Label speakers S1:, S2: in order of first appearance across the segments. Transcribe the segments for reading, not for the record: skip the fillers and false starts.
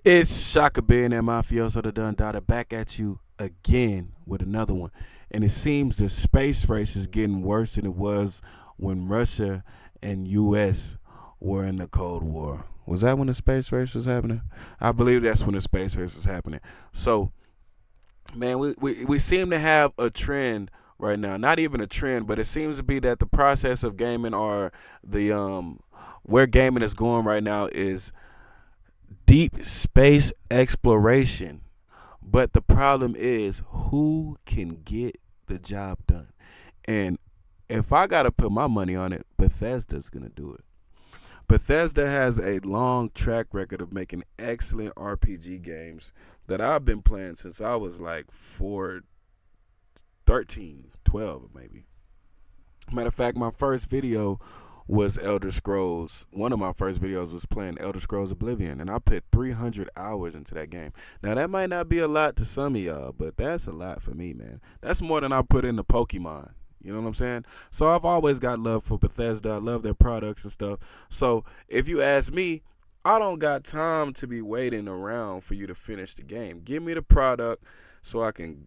S1: It's Shaka Bear and Mafioso the Dun Dada back at you again with another one. And it seems the space race is getting worse than it was when Russia and US were in the Cold War. Was that when the space race was happening? I believe that's when the space race was happening. So, man, we seem to have a trend right now. Not even a trend, but it seems to be that the process of gaming or the where gaming is going right now is deep space exploration. But the problem is who can get the job done. And if I got to put my money on it, Bethesda's going to do it. Bethesda has a long track record of making excellent RPG games that I've been playing since I was like 13, 12 maybe. Matter of fact, my first video was Elder Scrolls. One of my first videos was playing Elder Scrolls Oblivion, and I put 300 hours into that game. Now, that might not be a lot to some of y'all, but that's a lot for me, man. That's more than I put into Pokemon. You know what I'm saying? So I've always got love for Bethesda. I love their products and stuff. So if you ask me, I don't got time to be waiting around for you to finish the game. Give me the product so I can,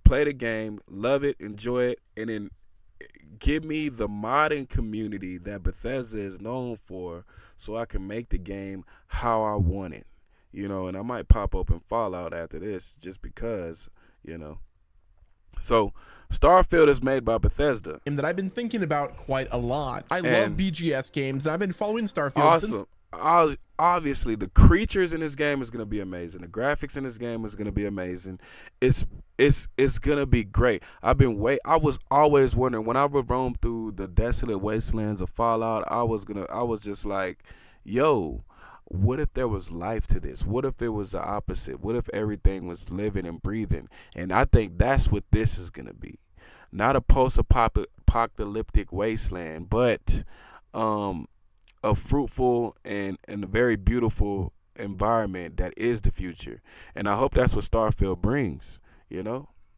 S1: play the game, love it, enjoy it, and then give me the modding community that Bethesda is known for so I can make the game how I want it. And I might pop open Fallout after this just because, So, Starfield is made by Bethesda.
S2: Game that I've been thinking about quite a lot. I love BGS games, and I've been following Starfield
S1: since... Obviously, the creatures in this game is going to be amazing. The graphics in this game is going to be amazing. It's going to be great. I was always wondering when I would roam through the desolate wastelands of Fallout, I was just like, yo, what if there was life to this? What if it was the opposite? What if everything was living and breathing? And I think that's what this is going to be. Not a post-apocalyptic wasteland, but a fruitful and a very beautiful environment that is the future. And I hope that's what Starfield brings,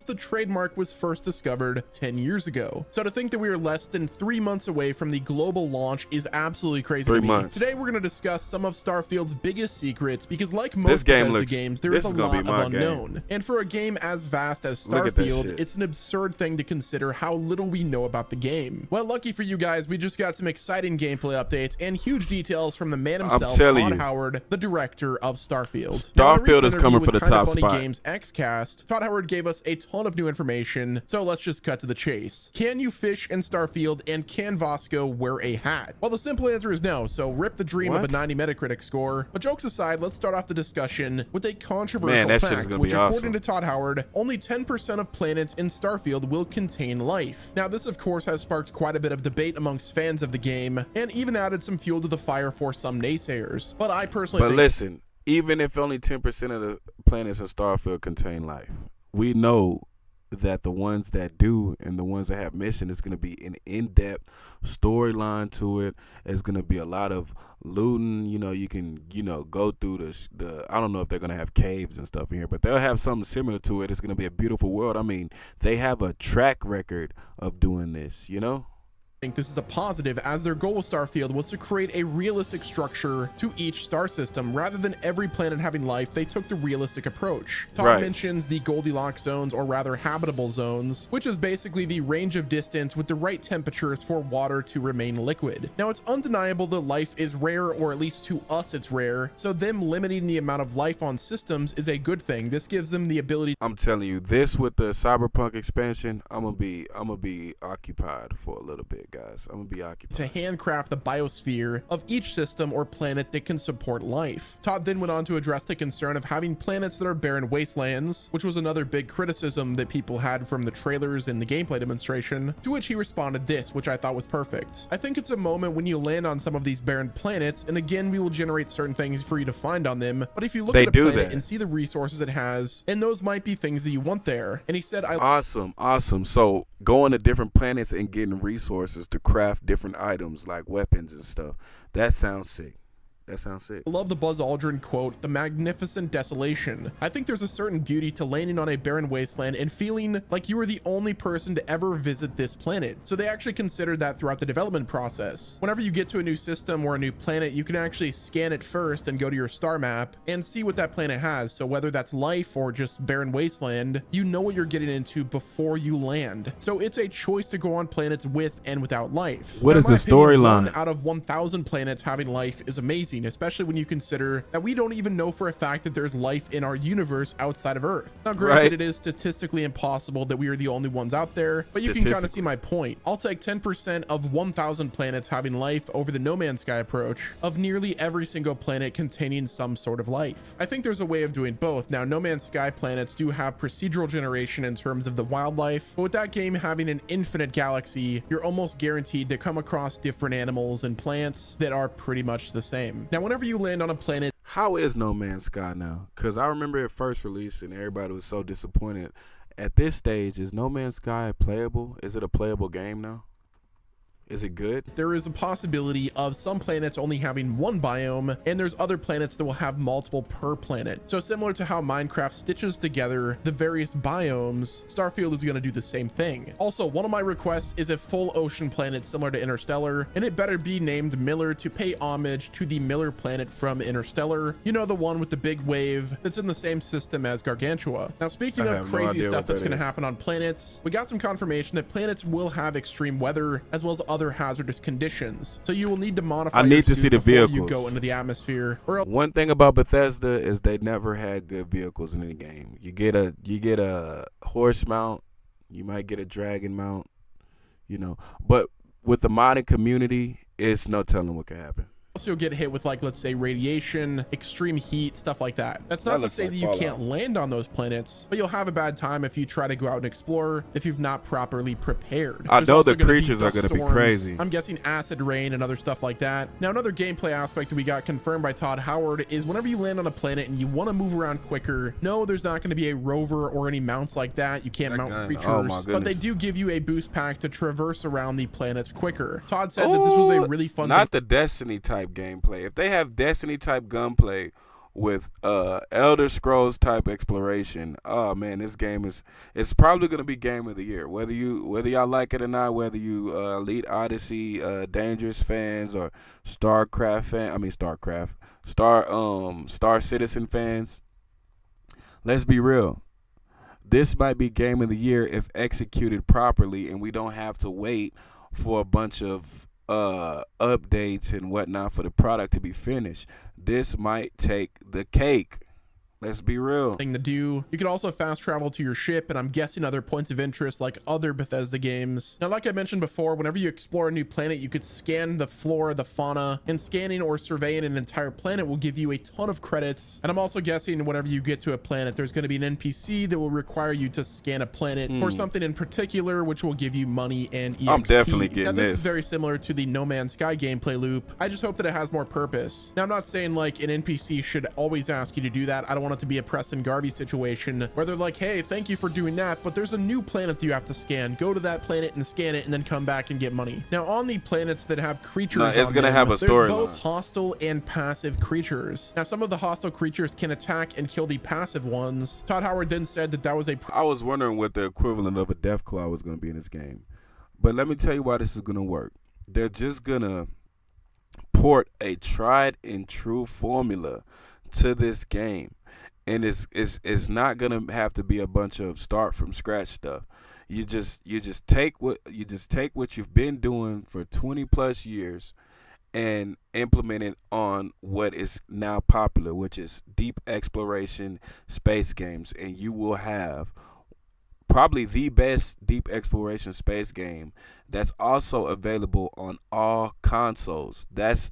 S2: The trademark was first discovered 10 years ago. So to think that we are less than 3 months away from the global launch is absolutely crazy.
S1: 3 months.
S2: Today we're going to discuss some of Starfield's biggest secrets because like most Bethesda games, there is a lot of unknown. And for a game as vast as Starfield, it's an absurd thing to consider how little we know about the game. Well, lucky for you guys, we just got some exciting gameplay updates and huge details from the man himself, Todd Howard, the director of Starfield.
S1: Starfield is coming for the top spot.
S2: Games Xcast, Todd Howard gave us a ton of new information, so let's just cut to the chase. Can you fish in Starfield, and can Vasco wear a hat? Well, the simple answer is no, so rip the dream of a 90 Metacritic score. But jokes aside, let's start off the discussion with a controversial fact, which according to Todd Howard, only 10% of planets in Starfield will contain life. Now, this of course has sparked quite a bit of debate amongst fans of the game, and even added some fuel to the fire for some naysayers. But I personally think...
S1: listen, even if only 10% of the planets in Starfield contain life, we know that the ones that do and the ones that have mission is going to be an in-depth storyline to it. It's going to be a lot of looting. You can go through the I don't know if they're going to have caves and stuff in here, but they'll have something similar to it. It's going to be a beautiful world. I mean, they have a track record of doing this,
S2: I think this is a positive, as their goal with Starfield was to create a realistic structure to each star system. Rather than every planet having life, they took the realistic approach. Todd mentions the Goldilocks zones, or rather habitable zones, which is basically the range of distance with the right temperatures for water to remain liquid. Now, it's undeniable that life is rare, or at least to us it's rare, so them limiting the amount of life on systems is a good thing. This gives them the ability...
S1: I'm telling you, this with the Cyberpunk expansion, I'm gonna be occupied for a little bit, guys. I'm gonna be occupied.
S2: To handcraft the biosphere of each system or planet that can support life. Todd then went on to address the concern of having planets that are barren wastelands, which was another big criticism that people had from the trailers and the gameplay demonstration, to which he responded this, which I thought was perfect. I think it's a moment when you land on some of these barren planets, and again, we will generate certain things for you to find on them, but if you look at a planet and see the resources it has, and those might be things that you want there. And he said,
S1: awesome. So going to different planets and getting resources to craft different items like weapons and stuff, that sounds sick. That sounds sick.
S2: I love the Buzz Aldrin quote, "The magnificent desolation." I think there's a certain beauty to landing on a barren wasteland and feeling like you were the only person to ever visit this planet. So they actually considered that throughout the development process. Whenever you get to a new system or a new planet, you can actually scan it first and go to your star map and see what that planet has. So whether that's life or just barren wasteland, you know what you're getting into before you land. So it's a choice to go on planets with and without life.
S1: What is the storyline?
S2: 1 out of 1,000 planets having life is amazing, especially when you consider that we don't even know for a fact that there's life in our universe outside of Earth. Now, granted, It is statistically impossible that we are the only ones out there, but you can kind of see my point. I'll take 10% of 1,000 planets having life over the No Man's Sky approach of nearly every single planet containing some sort of life. I think there's a way of doing both. Now, No Man's Sky planets do have procedural generation in terms of the wildlife, but with that game having an infinite galaxy, you're almost guaranteed to come across different animals and plants that are pretty much the same. Now, whenever you land on a planet,
S1: how is No Man's Sky now? Because I remember it first released and everybody was so disappointed. At this stage, is No Man's Sky playable? Is it a playable game now? Is it good?
S2: There is a possibility of some planets only having one biome, and there's other planets that will have multiple per planet. So similar to how Minecraft stitches together the various biomes, Starfield is going to do the same thing. Also, one of my requests is a full ocean planet similar to Interstellar, and it better be named Miller to pay homage to the Miller planet from Interstellar. You know, the one with the big wave that's in the same system as Gargantua. Now, speaking of crazy stuff that's going to happen on planets, we got some confirmation that planets will have extreme weather as well as other hazardous conditions, so you will need to modify.
S1: I need to see the vehicles
S2: you go into the atmosphere.
S1: One thing about Bethesda is they never had good vehicles in any game. You get a horse mount, you might get a dragon mount, you know, but with the modding community, it's no telling what could happen.
S2: Also, you'll get hit with, like, let's say radiation, extreme heat, stuff like that. That's not to say that you can't land on those planets, but you'll have a bad time if you try to go out and explore if you've not properly prepared.
S1: I know the creatures are going to be crazy.
S2: I'm guessing acid rain and other stuff like that. Now, another gameplay aspect that we got confirmed by Todd Howard is whenever you land on a planet and you want to move around quicker, no, there's not going to be a rover or any mounts like that. You can't mount creatures, but they do give you a boost pack to traverse around the planets quicker. Todd said that this was a really fun
S1: not the Destiny type gameplay. If they have Destiny type gunplay with Elder Scrolls type exploration, oh man, this game it's probably gonna be game of the year. Whether y'all like it or not, whether you Elite Odyssey Dangerous fans or Star Citizen fans, let's be real. This might be game of the year if executed properly, and we don't have to wait for a bunch of updates and whatnot for the product to be finished. This might take the cake. Let's be real.
S2: Thing to do. You could also fast travel to your ship, and I'm guessing other points of interest like other Bethesda games. Now, like I mentioned before, whenever you explore a new planet, you could scan the flora, the fauna, and scanning or surveying an entire planet will give you a ton of credits. And I'm also guessing whenever you get to a planet, there's going to be an NPC that will require you to scan a planet for something in particular, which will give you money and EXP.
S1: I'm definitely getting
S2: now,
S1: this.
S2: This is very similar to the No Man's Sky gameplay loop. I just hope that it has more purpose. Now, I'm not saying like an NPC should always ask you to do that. I don't want it to be a Preston Garvey situation where they're like, hey, thank you for doing that, but there's a new planet that you have to scan. Go to that planet and scan it and then come back and get money. Now, on the planets that have creatures,
S1: it's gonna have a story.
S2: There's both hostile and passive creatures. Now, some of the hostile creatures can attack and kill the passive ones. Todd Howard then said that was
S1: I was wondering what the equivalent of a Deathclaw was going to be in this game, but let me tell you why this is going to work. They're just gonna port a tried and true formula to this game. And it's not gonna have to be a bunch of start from scratch stuff. You just take what you've been doing for 20 plus years and implement it on what is now popular, which is deep exploration space games, and you will have probably the best deep exploration space game that's also available on all consoles. That's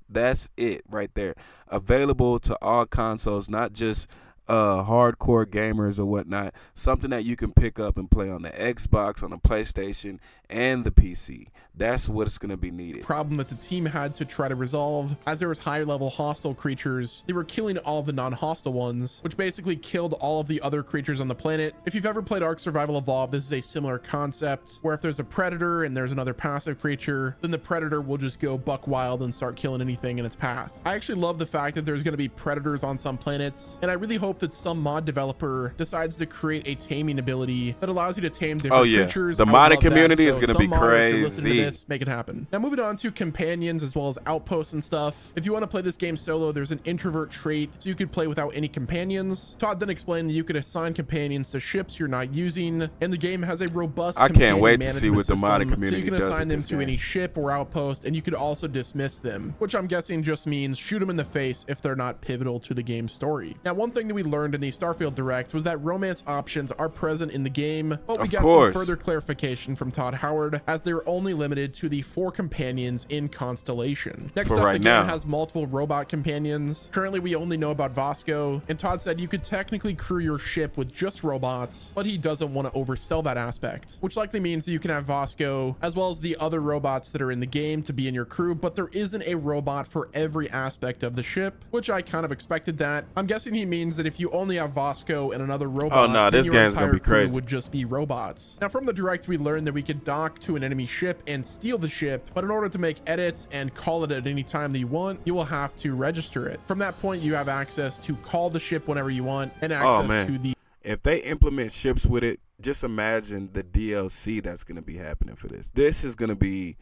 S1: it right there. Available to all consoles, not just hardcore gamers or whatnot, something that you can pick up and play on the Xbox, on the PlayStation, and the PC. That's what's going to be needed.
S2: Problem that the team had to try to resolve, as there was higher level hostile creatures, they were killing all of the non-hostile ones, which basically killed all of the other creatures on the planet. If you've ever played Ark Survival Evolved, this is a similar concept where if there's a predator and there's another passive creature, then the predator will just go buck wild and start killing anything in its path. I actually love the fact that there's going to be predators on some planets, and I really hope that some mod developer decides to create a taming ability that allows you to tame different creatures.
S1: The modding community is going to be crazy.
S2: Listen to this, make it happen. Now moving on to companions as well as outposts and stuff. If you want to play this game solo, there's an introvert trait, so you could play without any companions. Todd then explained that you could assign companions to ships you're not using, and the game has a robust
S1: I can't wait to see what the modding community
S2: so you can
S1: does
S2: assign them
S1: with
S2: to
S1: this
S2: any
S1: game.
S2: ship or outpost, and you could also dismiss them, which I'm guessing just means shoot them in the face if they're not pivotal to the game's story. Now, one thing that we learned in the Starfield Direct was that romance options are present in the game, but we got some further clarification from Todd Howard, as they're only limited to the 4 companions in Constellation. Next up, the game has multiple robot companions. Currently, we only know about Vasco, and Todd said you could technically crew your ship with just robots, but he doesn't want to oversell that aspect, which likely means that you can have Vasco as well as the other robots that are in the game to be in your crew, but there isn't a robot for every aspect of the ship, which I kind of expected that. I'm guessing he means that if you only have Vasco and another robot,
S1: this game's gonna be crazy.
S2: Would just be robots. Now, from the Direct, we learned that we could dock to an enemy ship and steal the ship, but in order to make edits and call it at any time that you want, you will have to register it. From that point, you have access to call the ship whenever you want and access to the...
S1: If they implement ships with it, just imagine the DLC that's going to be happening for this. This is going to be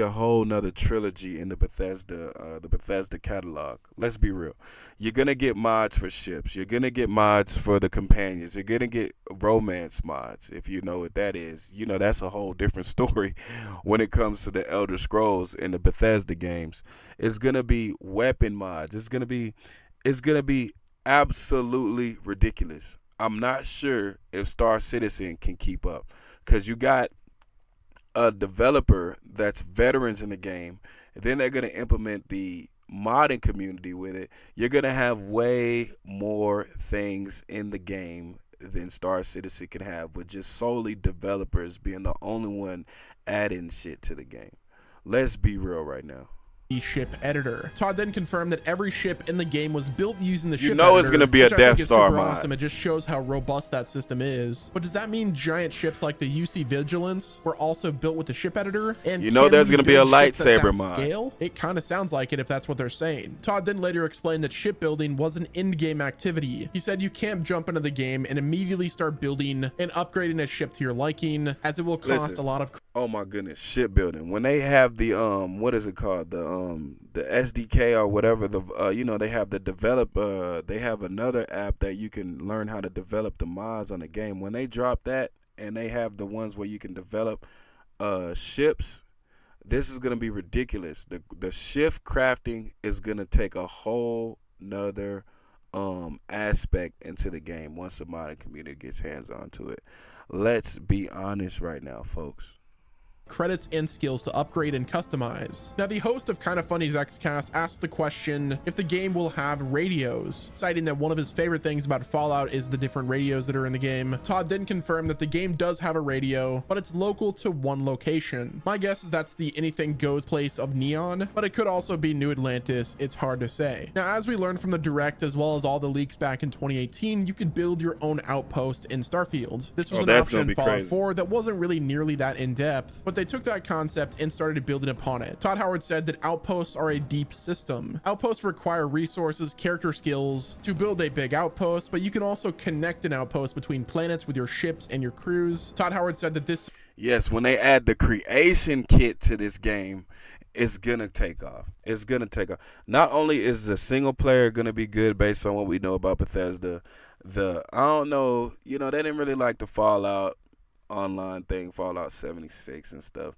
S1: a whole nother trilogy in the Bethesda catalog. Let's be real. You're going to get mods for ships. You're going to get mods for the companions. You're going to get romance mods, if you know what that is. You know, that's a whole different story when it comes to the Elder Scrolls in the Bethesda games. It's going to be weapon mods. It's going to be absolutely ridiculous. I'm not sure if Star Citizen can keep up, because you got a developer that's veterans in the game, and then they're going to implement the modding community with it. You're going to have way more things in the game than Star Citizen can have, with just solely developers being the only one adding shit to the game. Let's be real right now.
S2: Ship editor. Todd then confirmed that every ship in the game was built using the ship
S1: editor. You know it's going to be a Death Star mod.
S2: Awesome. It just shows how robust that system is. But does that mean giant ships like the UC Vigilance were also built with the ship editor? And
S1: you know there's going to be a lightsaber mod.
S2: Scale? It kind of sounds like it if that's what they're saying. Todd then later explained that shipbuilding was an in-game activity. He said you can't jump into the game and immediately start building and upgrading a ship to your liking, as it will cost a lot of...
S1: Oh my goodness, shipbuilding. When they have the what is it called, the SDK or whatever, they have the they have another app that you can learn how to develop the mods on the game. When they drop that and they have the ones where you can develop ships, this is gonna be ridiculous. The ship crafting is gonna take a whole nother aspect into the game once the modding community gets hands on to it. Let's be honest right now, folks.
S2: Credits and skills to upgrade and customize. Now, the host of Kinda Funny's Xcast asked the question if the game will have radios, citing that one of his favorite things about Fallout is the different radios that are in the game. Todd then confirmed that the game does have a radio, but it's local to one location. My guess is that's the Anything Goes place of Neon, but it could also be New Atlantis. It's hard to say. Now, as we learned from the Direct, as well as all the leaks back in 2018, you could build your own outpost in Starfield. This was an option in Fallout 4 that wasn't really nearly that in-depth, but they took that concept and started building upon it. Todd Howard said that outposts are a deep system. Outposts require resources, character skills to build a big outpost, but you can also connect an outpost between planets with your ships and your crews. Todd Howard said that this...
S1: Yes, when they add the creation kit to this game, it's gonna take off. It's gonna take off. Not only is the single player gonna be good based on what we know about Bethesda, I don't know, they didn't really like the Fallout online thing, Fallout 76 and stuff.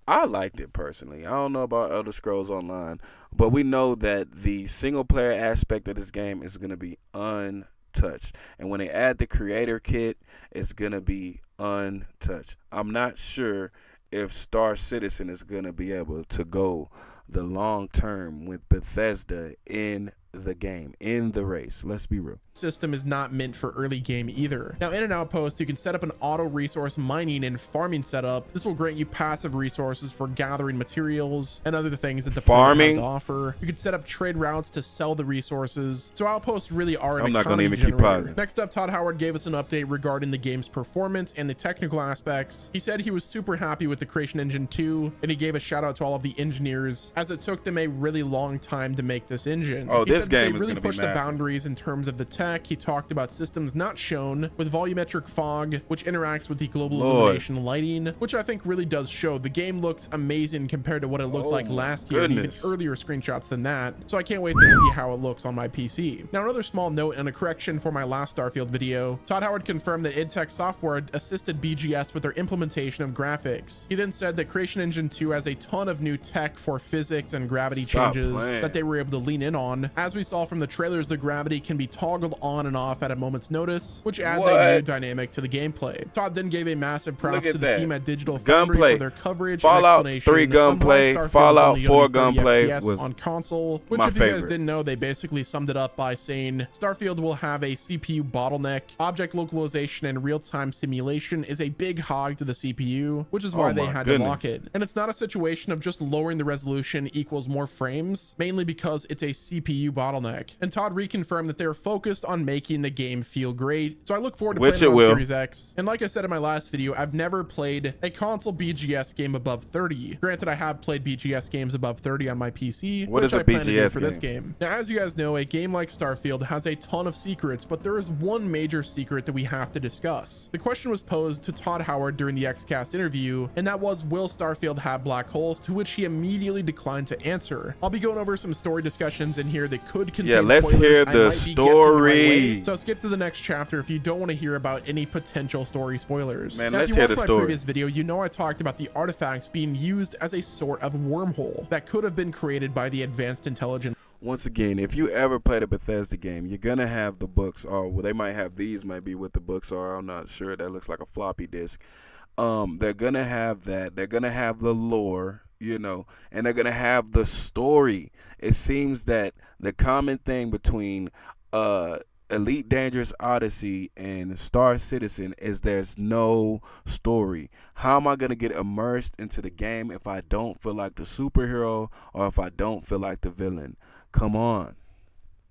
S1: I liked it personally. I don't know about Elder Scrolls Online, but we know that the single player aspect of this game is going to be untouched. And when they add the creator kit, it's going to be untouched. I'm not sure if Star Citizen is going to be able to go the long term with Bethesda in the game, in the race. Let's be real.
S2: System is not meant for early game either. Now, in an outpost, you can set up an auto resource mining and farming setup. This will grant you passive resources for gathering materials and other things that the farming has to offer. You can set up trade routes to sell the resources. So outposts really are an economy generator. Next up, Todd Howard gave us an update regarding the game's performance and the technical aspects. He said he was super happy with the Creation Engine 2, and he gave a shout out to all of the engineers, as it took them a really long time to make this engine.
S1: Oh, this game is
S2: really
S1: going to be massive.
S2: The boundaries in terms of the tech. He talked about systems not shown with volumetric fog, which interacts with the global illumination lighting, which I think really does show. The game looks amazing compared to what it looked like last year, and even earlier screenshots than that. So I can't wait to see how it looks on my PC. Now, another small note and a correction for my last Starfield video. Todd Howard confirmed that id Tech Software assisted BGS with their implementation of graphics. He then said that Creation Engine 2 has a ton of new tech for physics and gravity changes that they were able to lean in on. As we saw from the trailers, the gravity can be toggled on and off at a moment's notice, which adds a new dynamic to the gameplay. Todd then gave a massive props to the team at Digital Foundry for their coverage
S1: Fallout
S2: and
S1: 3 gunplay, Fallout 4 gunplay was
S2: on console, which
S1: my
S2: if you
S1: favorite.
S2: guys didn't know, they basically summed it up by saying Starfield will have a CPU bottleneck, object localization and real-time simulation is a big hog to the CPU, which is why they had to lock it. And it's not a situation of just lowering the resolution equals more frames, mainly because it's a CPU bottleneck. And Todd reconfirmed that they're focused on making the game feel great. So I look forward to playing it on Series X. And like I said in my last video, I've never played a console BGS game above 30. Granted, I have played BGS games above 30 on my PC.
S1: What is a BGS
S2: for this game? Now, as you guys know, a game like Starfield has a ton of secrets, but there is one major secret that we have to discuss. The question was posed to Todd Howard during the XCast interview, and that was, will Starfield have black holes? To which he immediately declined to answer. I'll be going over some story discussions in here that could contain
S1: let's hear the story.
S2: So skip to the next chapter if you don't want to hear about any potential story spoilers.
S1: Man, let's hear the story.
S2: My previous video, you know I talked about the artifacts being used as a sort of wormhole that could have been created by the advanced intelligence.
S1: Once again, if you ever played a Bethesda game, you're gonna have the books, or well, they might have these, might be what the books are. I'm not sure. That looks like a floppy disk. They're gonna have that. They're gonna have the lore, you know, and they're gonna have the story. It seems that the common thing between Elite Dangerous Odyssey and Star Citizen is there's no story. How am I going to get immersed into the game if I don't feel like the superhero or if I don't feel like the villain? Come on.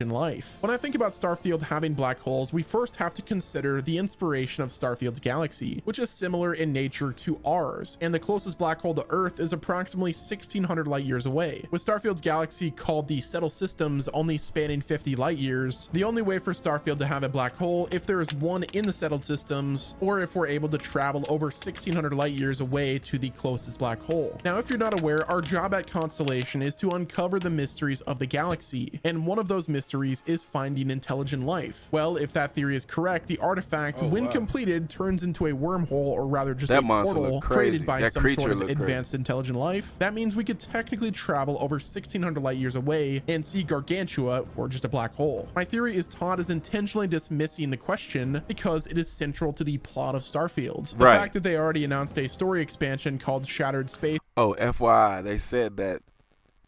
S2: In life. When I think about Starfield having black holes, we first have to consider the inspiration of Starfield's galaxy, which is similar in nature to ours, and the closest black hole to Earth is approximately 1,600 light years away. With Starfield's galaxy called the Settled Systems only spanning 50 light years, the only way for Starfield to have a black hole if there is one in the Settled Systems, or if we're able to travel over 1,600 light years away to the closest black hole. Now, if you're not aware, our job at Constellation is to uncover the mysteries of the galaxy, and one of those mysteries is finding intelligent life. Well, if that theory is correct, the artifact, when completed, turns into a wormhole, or rather just a portal created by some sort of advanced intelligent life. That means we could technically travel over 1,600 light years away and see Gargantua, or just a black hole. My theory is Todd is intentionally dismissing the question because it is central to the plot of Starfield. The fact that they already announced a story expansion called Shattered Space.
S1: Oh, FYI, they said that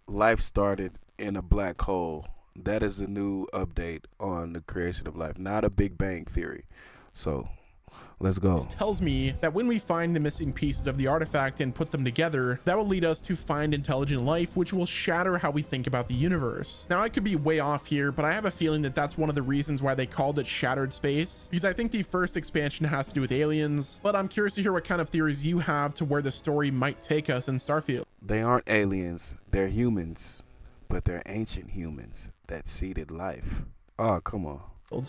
S1: life started in a black hole. That is a new update on the creation of life, not a Big Bang theory. So let's go.
S2: This tells me that when we find the missing pieces of the artifact and put them together, that will lead us to find intelligent life, which will shatter how we think about the universe. Now, I could be way off here, but I have a feeling that that's one of the reasons why they called it Shattered Space, because I think the first expansion has to do with aliens, but I'm curious to hear what kind of theories you have to where the story might take us in Starfield.
S1: They aren't aliens. They're humans, but they're ancient humans that seeded life. Oh, come on.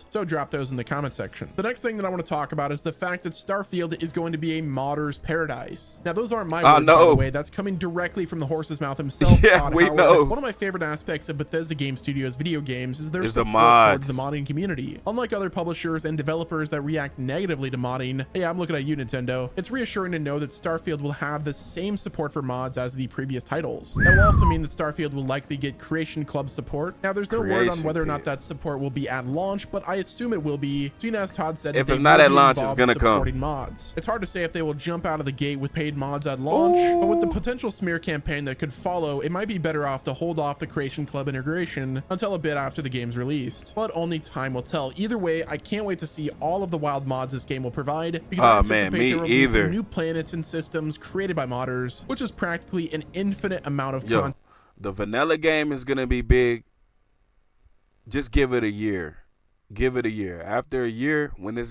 S2: So drop those in the comment section. The next thing that I want to talk about is the fact that Starfield is going to be a modder's paradise. Now, those aren't my words, by the way. That's coming directly from the horse's mouth himself. Todd Howard. One of my favorite aspects of Bethesda Game Studios video games is their support towards the modding community. Unlike other publishers and developers that react negatively to modding, yeah, I'm looking at you, Nintendo, it's reassuring to know that Starfield will have the same support for mods as the previous titles. That will also mean that Starfield will likely get Creation Club support. Now, there's no word on whether or not that support will be at launch, but I assume it will be, seeing as Todd said
S1: If
S2: that
S1: it's
S2: they
S1: not
S2: will
S1: at
S2: be
S1: launch, it's
S2: involved
S1: gonna come.
S2: supporting mods. It's hard to say if they will jump out of the gate with paid mods at launch, but with the potential smear campaign that could follow, it might be better off to hold off the Creation Club integration until a bit after the game's released. But only time will tell. Either way, I can't wait to see all of the wild mods this game will provide, because I anticipate there will be some new planets and systems created by modders, which is practically an infinite amount of content.
S1: The vanilla game is gonna be big. Just give it a year. Give it a year. After a year, when the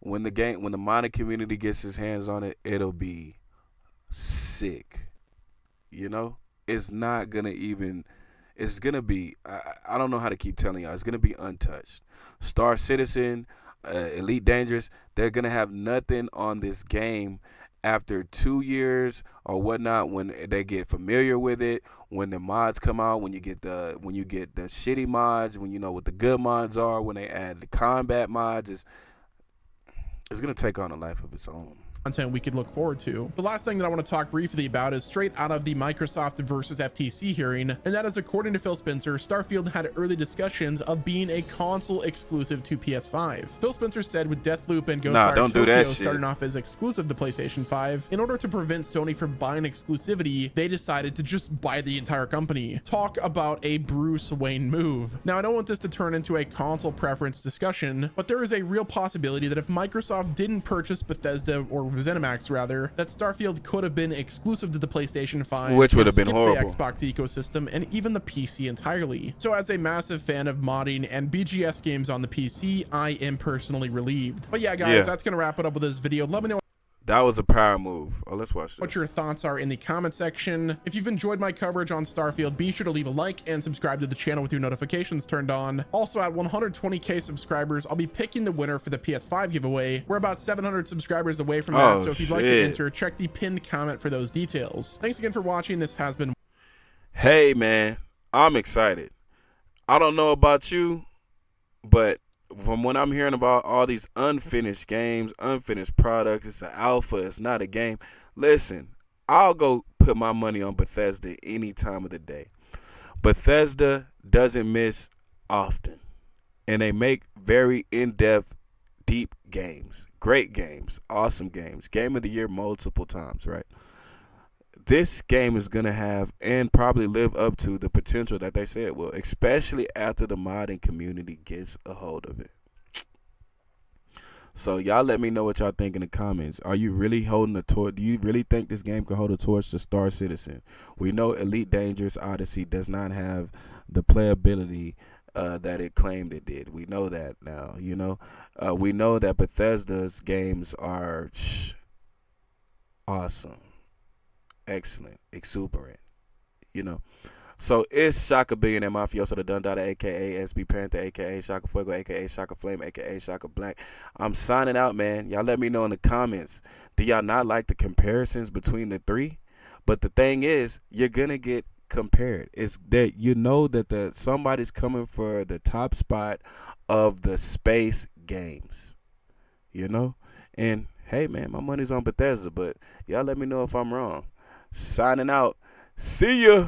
S1: modding community gets his hands on it, it'll be sick. You know, it's not gonna even. It's gonna be. I don't know how to keep telling y'all. It's gonna be untouched. Star Citizen, Elite Dangerous, they're gonna have nothing on this game after 2 years or whatnot, when they get familiar with it, when the mods come out, when you get the shitty mods, when you know what the good mods are, when they add the combat mods, it's gonna take on a life of its own.
S2: Content we could look forward to. The last thing that I want to talk briefly about is straight out of the Microsoft versus FTC hearing, and that is, according to Phil Spencer, Starfield had early discussions of being a console exclusive to PS5. Phil Spencer said with Deathloop and Ghostwire Tokyo starting off as exclusive to PlayStation 5, in order to prevent Sony from buying exclusivity, they decided to just buy the entire company. Talk about a Bruce Wayne move. Now, I don't want this to turn into a console preference discussion, but there is a real possibility that if Microsoft didn't purchase Bethesda, or ZeniMax rather, that Starfield could have been exclusive to the PlayStation 5,
S1: which would have been horrible.
S2: The Xbox ecosystem and even the PC entirely. So as a massive fan of modding and BGS games on the PC, I am personally relieved. But yeah, guys, that's gonna wrap it up with this video. Let me know.
S1: That was a power move. Oh, let's watch this.
S2: What your thoughts are in the comment section. If you've enjoyed my coverage on Starfield, be sure to leave a like and subscribe to the channel with your notifications turned on. Also, at 120k subscribers, I'll be picking the winner for the PS5 giveaway. We're about 700 subscribers away from that, so if you'd like to enter, check the pinned comment for those details. Thanks again for watching. This has been...
S1: Hey, man, I'm excited. I don't know about you, but from what I'm hearing about all these unfinished games, unfinished products, it's an alpha, it's not a game. Listen, I'll go put my money on Bethesda any time of the day. Bethesda doesn't miss often, and they make very in-depth, deep games, great games, awesome games, game of the year multiple times, right? This game is going to have and probably live up to the potential that they say it will, especially after the modding community gets a hold of it. So y'all let me know what y'all think in the comments. Are you really holding a torch? Do you really think this game can hold a torch to Star Citizen? We know Elite Dangerous Odyssey does not have the playability that it claimed it did. We know that now, you know. We know that Bethesda's games are awesome, excellent, exuberant, you know. So it's Shaka Billionaire Mafioso the Dun Dada, aka SB Panther, aka Shaka Fuego, aka Shaka Flame, aka Shaka Black. I'm signing out, man. Y'all let me know in the comments. Do y'all not like the comparisons between the three? But the thing is, you're gonna get compared. It's that you know that somebody's coming for the top spot of the space games, you know. And hey, man, my money's on Bethesda, but y'all let me know if I'm wrong. Signing out. See ya.